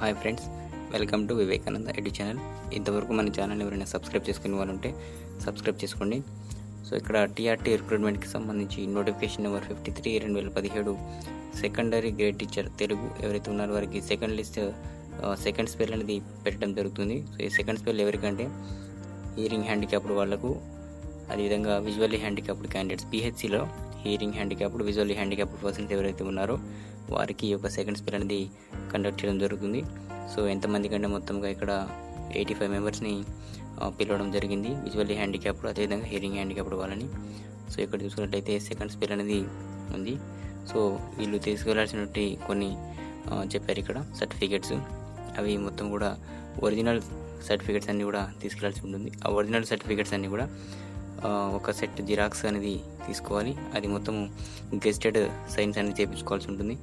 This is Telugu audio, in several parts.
Hi friends, welcome to Vivekananda edu channel. ఇంతవరకు మన ఛానల్ ఎవరైనా సబ్స్క్రైబ్ చేసుకునే వాళ్ళు ఉంటే సబ్స్క్రైబ్ చేసుకోండి. సో ఇక్కడ టీఆర్టీ రిక్రూట్మెంట్కి సంబంధించి notification number 53 2017 secondary grade teacher Telugu ఎవరైతే ఉన్నారో వారికి సెకండ్ లిస్ట్ సెకండ్ స్పెల్ అనేది పెట్టడం జరుగుతుంది. సో ఈ సెకండ్ స్పెల్ ఎవరికంటే హియరింగ్ హ్యాండిక్యాప్డ్ వాళ్లకు, అదేవిధంగా విజువల్లీ హ్యాండిక్యాప్డ్ క్యాండిడేట్స్, పిహెచ్సిలో hearing handicapped visually handicapped persons ఎవరైతే ఉన్నారో వారికి ఈ యొక్క సెకండ్ స్పెల్ అనేది కండక్ట్ చేయడం జరుగుతుంది. సో ఎంతమంది కంటే మొత్తంగా ఇక్కడ 85 మెంబర్స్ని పిలవడం జరిగింది, విజువల్లీ హ్యాండిక్యాప్డ్ అదేవిధంగా హియరింగ్ హ్యాండిక్యాప్డ్ వాళ్ళని. సో ఇక్కడ చూసుకున్నట్లయితే సెకండ్ స్పెల్ అనేది ఉంది. సో వీళ్ళు తీసుకెళ్లాల్సినటువంటి కొన్ని చెప్పారు ఇక్కడ సర్టిఫికేట్స్, అవి మొత్తం కూడా ఒరిజినల్ సర్టిఫికేట్స్ అన్నీ కూడా తీసుకెళ్లాల్సి ఉంటుంది. ఆ ఒరిజినల్ సర్టిఫికేట్స్ అన్నీ కూడా ఒక సెట్ జిరాక్స్ అనేది తీసుకోవాలి, అది మొత్తం గెస్టెడ్ సైన్స్ అనేది చేయించుకోవాల్సి ఉంటుంది.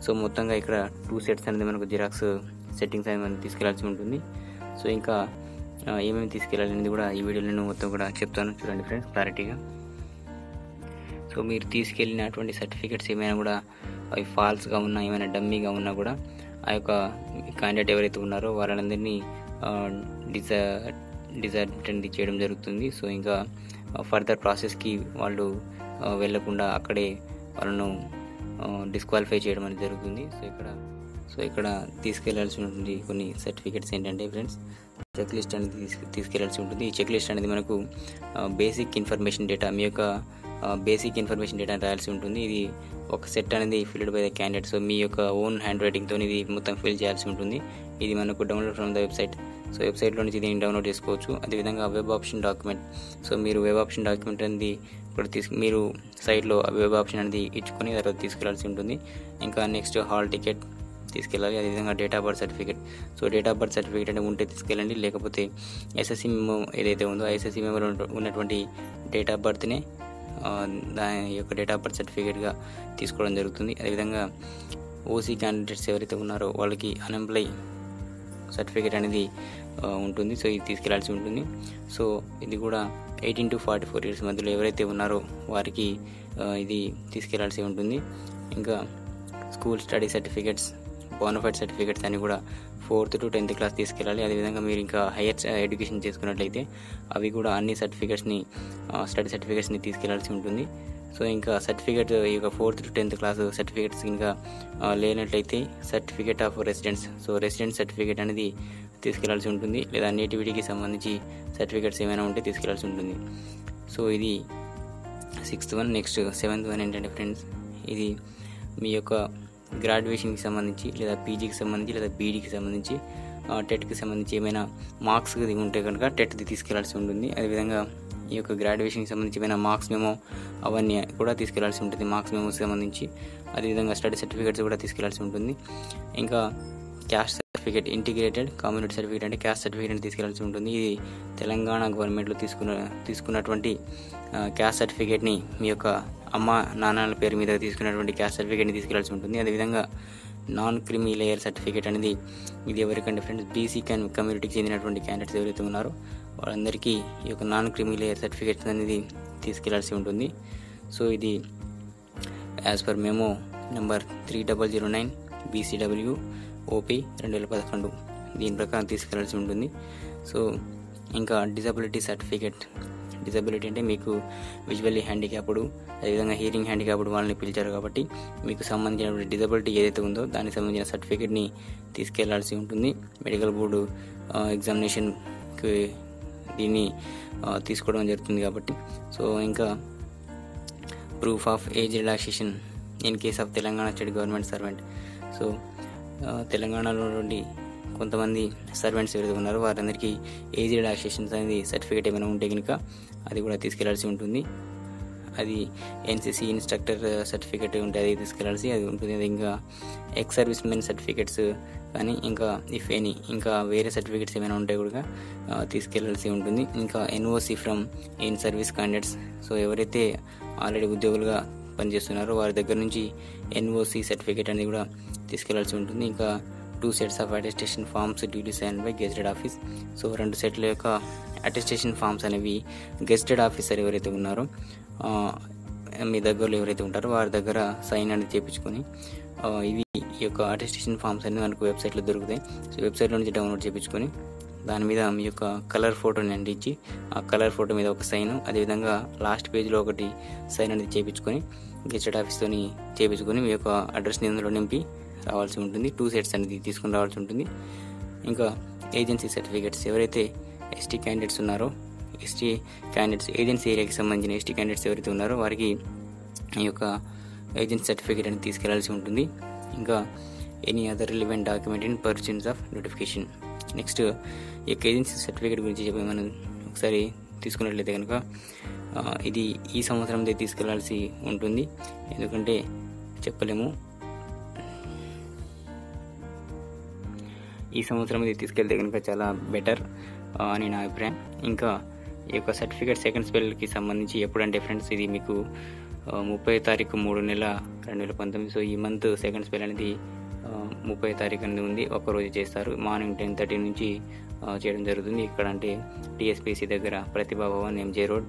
సో మొత్తంగా ఇక్కడ 2 సెట్స్ అనేది మనకు జిరాక్స్ సెట్టింగ్స్ అనేది మనం తీసుకెళ్లాల్సి ఉంటుంది. సో ఇంకా ఏమేమి తీసుకెళ్ళాలి అనేది కూడా ఈ వీడియోలో నేను మొత్తం కూడా చెప్తాను, చూడండి ఫ్రెండ్స్ క్లారిటీగా. సో మీరు తీసుకెళ్ళినటువంటి సర్టిఫికేట్స్ ఏమైనా కూడా అవి ఫాల్స్గా ఉన్నా, ఏమైనా డమ్మీగా ఉన్నా కూడా ఆ యొక్క క్యాండిడేట్ ఎవరైతే ఉన్నారో వాళ్ళందరినీ డిజార్ట్ అనేది చేయడం జరుగుతుంది. సో ఇంకా ఫర్దర్ ప్రాసెస్కి వాళ్ళు వెళ్ళకుండా అక్కడే వాళ్ళను డిస్క్వాలిఫై చేయడం అనేది జరుగుతుంది. సో ఇక్కడ తీసుకెళ్లాల్సి ఉంటుంది కొన్ని సర్టిఫికేట్స్ ఏంటంటే ఫ్రెండ్స్, చెక్ లిస్ట్ అనేది తీసుకెళ్లాల్సి ఉంటుంది. ఈ చెక్ లిస్ట్ అనేది మనకు బేసిక్ ఇన్ఫర్మేషన్ డేటా, మీ యొక్క బేసిక్ ఇన్ఫర్మేషన్ డేటా రాయాల్సి ఉంటుంది. ఇది ఒక సెట్ అనేది filled by the candidate. So మీ యొక్క ఓన్ హ్యాండ్ రైటింగ్తో ఇది మొత్తం ఫిల్ చేయాల్సి ఉంటుంది. ఇది మనకు download from the website. So వెబ్సైట్లో నుంచి దీన్ని డౌన్లోడ్ చేసుకోవచ్చు. అదేవిధంగా వెబ్ ఆప్షన్ డాక్యుమెంట్. సో మీరు వెబ్ ఆప్షన్ డాక్యుమెంట్ అనేది ఇక్కడ మీరు సైట్లో వెబ్ ఆప్షన్ అనేది ఇచ్చుకొని తర్వాత తీసుకెళ్లాల్సి ఉంటుంది. ఇంకా నెక్స్ట్ హాల్ టికెట్ తీసుకెళ్ళాలి, అదేవిధంగా date of birth certificate. So date of birth certificate అంటే ఉంటే తీసుకెళ్ళండి, లేకపోతే ఎస్ఎస్సి మెమో ఏదైతే ఉందో ఆ ఎస్ఎస్సి మెమోలో ఉన్నటువంటి డేట్ ఆఫ్ బర్త్నే దాని యొక్క డేట్ ఆఫ్ బర్త్ సర్టిఫికేట్గా తీసుకోవడం జరుగుతుంది. అదేవిధంగా ఓసీ క్యాండిడేట్స్ ఎవరైతే ఉన్నారో వాళ్ళకి అన్ఎంప్లాయ్ సర్టిఫికేట్ అనేది ఉంటుంది. సో ఇది తీసుకెళ్లాల్సి ఉంటుంది. సో ఇది కూడా 18 to 44 ఇయర్స్ మధ్యలో ఎవరైతే ఉన్నారో వారికి ఇది తీసుకెళ్లాల్సి ఉంటుంది. ఇంకా school study certificates, bonafide certificates అన్ని కూడా 4th to 10th క్లాస్ తీసుకెళ్ళాలి. అదేవిధంగా మీరు ఇంకా హైయర్ ఎడ్యుకేషన్ చేసుకున్నట్లయితే అవి కూడా అన్ని సర్టిఫికేట్స్ని స్టడీ సర్టిఫికేట్స్ని తీసుకెళ్లాల్సి ఉంటుంది. సో ఇంకా సర్టిఫికేట్ ఈ యొక్క 4th to 10th class certificates ఇంకా లేనట్లయితే certificate of residence, so residence certificate అనేది తీసుకెళ్లాల్సి ఉంటుంది, లేదా నేటివిటీకి సంబంధించి సర్టిఫికేట్స్ ఏమైనా ఉంటే తీసుకెళ్లాల్సి ఉంటుంది. సో ఇది 6th one. Next 7th one ఏంటంటే ఫ్రెండ్స్, ఇది మీ యొక్క గ్రాడ్యుయేషన్కి సంబంధించి, లేదా పీజీకి సంబంధించి, లేదా బీడీకి సంబంధించి, టెట్కి సంబంధించి ఏమైనా మార్క్స్ ఉంటే కనుక టెట్ది తీసుకెళ్లాల్సి ఉంటుంది. అదేవిధంగా ఈ యొక్క గ్రాడ్యుయేషన్కి సంబంధించి ఏమైనా మార్క్స్ మెమో అవన్నీ కూడా తీసుకెళ్లాల్సి ఉంటుంది, మార్క్స్ మెమోకి సంబంధించి. అదేవిధంగా స్టడీ సర్టిఫికేట్స్ కూడా తీసుకెళ్లాల్సి ఉంటుంది. ఇంకా caste certificate, integrated community certificate అంటే క్యాస్ట్ సర్టిఫికేట్ తీసుకెళ్లాల్సి ఉంటుంది. ఇది తెలంగాణ గవర్నమెంట్లో తీసుకున్నటువంటి క్యాస్ట్ సర్టిఫికేట్ని, మీ యొక్క అమ్మ నాన్నల పేరు మీద తీసుకున్నటువంటి క్యాస్ట్ సర్టిఫికేట్ని తీసుకెళ్లాల్సి ఉంటుంది. అదేవిధంగా నాన్ క్రిమీ లేయర్ సర్టిఫికేట్ అనేది ఇది ఎవరికంటే ఫ్రెండ్స్, బీసీ కమ్యూనిటీకి చెందినటువంటి క్యాండిడేట్స్ ఎవరైతే ఉన్నారో వాళ్ళందరికీ ఈ యొక్క నాన్ క్రిమీ లేయర్ సర్టిఫికేట్స్ అనేది తీసుకెళ్లాల్సి ఉంటుంది. సో ఇది as per memo number 3009 BCW OP 2011 దీని ప్రకారం తీసుకెళ్లాల్సి ఉంటుంది. సో ఇంకా డిజబిలిటీ సర్టిఫికేట్, డిజబిలిటీ అంటే మీకు విజువల్లీ హ్యాండిక్యాప్డ్ అదేవిధంగా హియరింగ్ హ్యాండిక్యాప్డ్ వాళ్ళని పిలిచారు కాబట్టి మీకు సంబంధించినటువంటి డిజబిలిటీ ఏదైతే ఉందో దానికి సంబంధించిన సర్టిఫికేట్ని తీసుకెళ్లాల్సి ఉంటుంది. మెడికల్ బోర్డు ఎగ్జామినేషన్కి దీన్ని తీసుకోవడం జరుగుతుంది కాబట్టి. సో ఇంకా proof of age relaxation in case of Telangana state government servant. So తెలంగాణలో నుండి కొంతమంది సర్వెంట్స్ ఎవరైతే ఉన్నారో వారందరికీ ఏజ్ రిలాక్సేషన్స్ అనేది సర్టిఫికేట్ ఏమైనా ఉంటే కనుక అది కూడా తీసుకెళ్లాల్సి ఉంటుంది. అది ఎన్సీసీ ఇన్స్ట్రక్టర్ సర్టిఫికేట్ ఉంటే అది తీసుకెళ్లాల్సి అది ఉంటుంది. అది ఇంకా ఎక్స్ సర్వీస్ మెన్ సర్టిఫికేట్స్ కానీ ఇంకా ఇఫ్ ఎనీ ఇంకా వేరే సర్టిఫికేట్స్ ఏమైనా ఉంటే కూడా తీసుకెళ్లాల్సి ఉంటుంది. ఇంకా NOC from in service candidates. So ఎవరైతే ఆల్రెడీ ఉద్యోగులుగా పనిచేస్తున్నారో వారి దగ్గర నుంచి ఎన్ఓసి సర్టిఫికేట్ అనేది కూడా తీసుకెళ్లాల్సి ఉంటుంది. ఇంకా 2 sets of attestation forms duty sign by gazetted office. So 2 సెట్ల యొక్క అటెస్టేషన్ ఫార్మ్స్ అనేవి గెజెటెడ్ ఆఫీసర్ ఎవరైతే ఉన్నారో మీ దగ్గరలో ఎవరైతే ఉంటారో వారి దగ్గర సైన్ అనేది చేయించుకొని ఇవి ఈ యొక్క అటెస్టేషన్ ఫామ్స్ అనేది మనకు వెబ్సైట్లో దొరుకుతాయి. సో వెబ్సైట్లో నుంచి డౌన్లోడ్ చేయించుకొని దాని మీద మీ యొక్క కలర్ ఫోటోని అంటించి ఆ కలర్ ఫోటో మీద ఒక సైన్, అదేవిధంగా లాస్ట్ పేజ్లో ఒకటి సైన్ అనేది చేయించుకొని గెజెట్ ఆఫీస్తో చేయించుకొని మీ యొక్క అడ్రస్ని అందులో నింపి రావాల్సి ఉంటుంది. 2 సెట్స్ అనేది తీసుకుని రావాల్సి ఉంటుంది. ఇంకా ఏజెన్సీ సర్టిఫికేట్స్, ఎవరైతే ఎస్టీ క్యాండిడేట్స్ ఉన్నారో, ఎస్టీ క్యాండిడేట్స్ ఏజెన్సీ ఏరియాకి సంబంధించిన ఎస్టీ క్యాండిడేట్స్ ఎవరైతే ఉన్నారో వారికి ఈ యొక్క ఏజెన్సీ సర్టిఫికేట్ అనేది తీసుకెళ్లాల్సి ఉంటుంది. ఇంకా any other relevant document in persons of notification. Next ఈ యొక్క ఏజెన్సీ సర్టిఫికేట్ గురించి చెప్పి మనం ఒకసారి తీసుకున్నట్లయితే కనుక ఇది ఈ సంవత్సరం తీసుకెళ్లాల్సి ఉంటుంది. ఎందుకంటే చెప్పలేము, ఈ సంవత్సరం ఇది తీసుకెళ్తే కనుక చాలా బెటర్ అని నా అభిప్రాయం. ఇంకా ఈ యొక్క సర్టిఫికేట్ సెకండ్ స్పెల్కి సంబంధించి ఎప్పుడంటే ఫ్రెండ్స్, ఇది మీకు 30 తారీఖు 3/2019. సో ఈ మంత్ సెకండ్ స్పెల్ అనేది 30 తారీఖు అనేది ఉంది. ఒక్కరోజు చేస్తారు. మార్నింగ్ 10:30 నుంచి చేయడం జరుగుతుంది. ఇక్కడ అంటే టీఎస్పీసీ దగ్గర ప్రతిభా భవన్, ఎంజే రోడ్,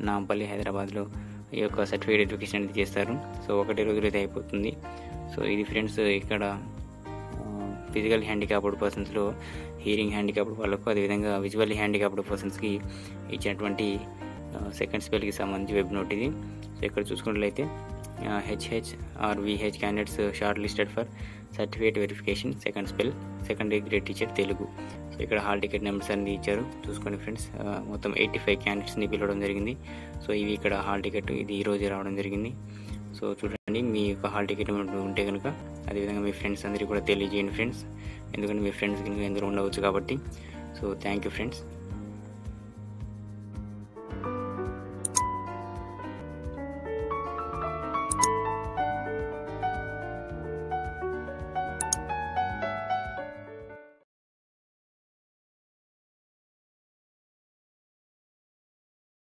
నాంపల్లి, హైదరాబాద్లో ఈ యొక్క సర్టిఫికేట్ వెరిఫికేషన్ అనేది చేస్తారు. సో 1 రోజులో అయితే అయిపోతుంది. సో ఇది ఫ్రెండ్స్ ఇక్కడ ఫిజికల్ హ్యాండిక్యాప్డ్ పర్సన్స్లో హియరింగ్ హ్యాండిక్యాప్డ్ వాళ్ళకు, అదేవిధంగా విజువల్లీ హ్యాండిక్యాప్డ్ పర్సన్స్కి ఇచ్చినటువంటి సెకండ్ స్పెల్కి సంబంధించి వెబ్ నోట్ ఇది. సో ఇక్కడ చూసుకున్నట్లయితే HH or VH candidates shortlisted for certificate verification second spell secondary grade teacher Telugu. So ఇక్కడ హాల్ టికెట్ నెంబర్స్ అనేది ఇచ్చారు. చూసుకోండి ఫ్రెండ్స్, మొత్తం 85 క్యాండిడేట్స్ని పిలవడం జరిగింది. సో ఇవి ఇక్కడ హాల్ టికెట్, ఇది ఈరోజే రావడం జరిగింది. సో చూడండి, మీ యొక్క హాల్ టికెట్ ఉంటే కనుక అదేవిధంగా మీ ఫ్రెండ్స్ అందరికీ కూడా తెలియజేయండి ఫ్రెండ్స్, ఎందుకంటే మీ ఫ్రెండ్స్ కనుక ఎందులో ఉండవచ్చు కాబట్టి. So thank you friends.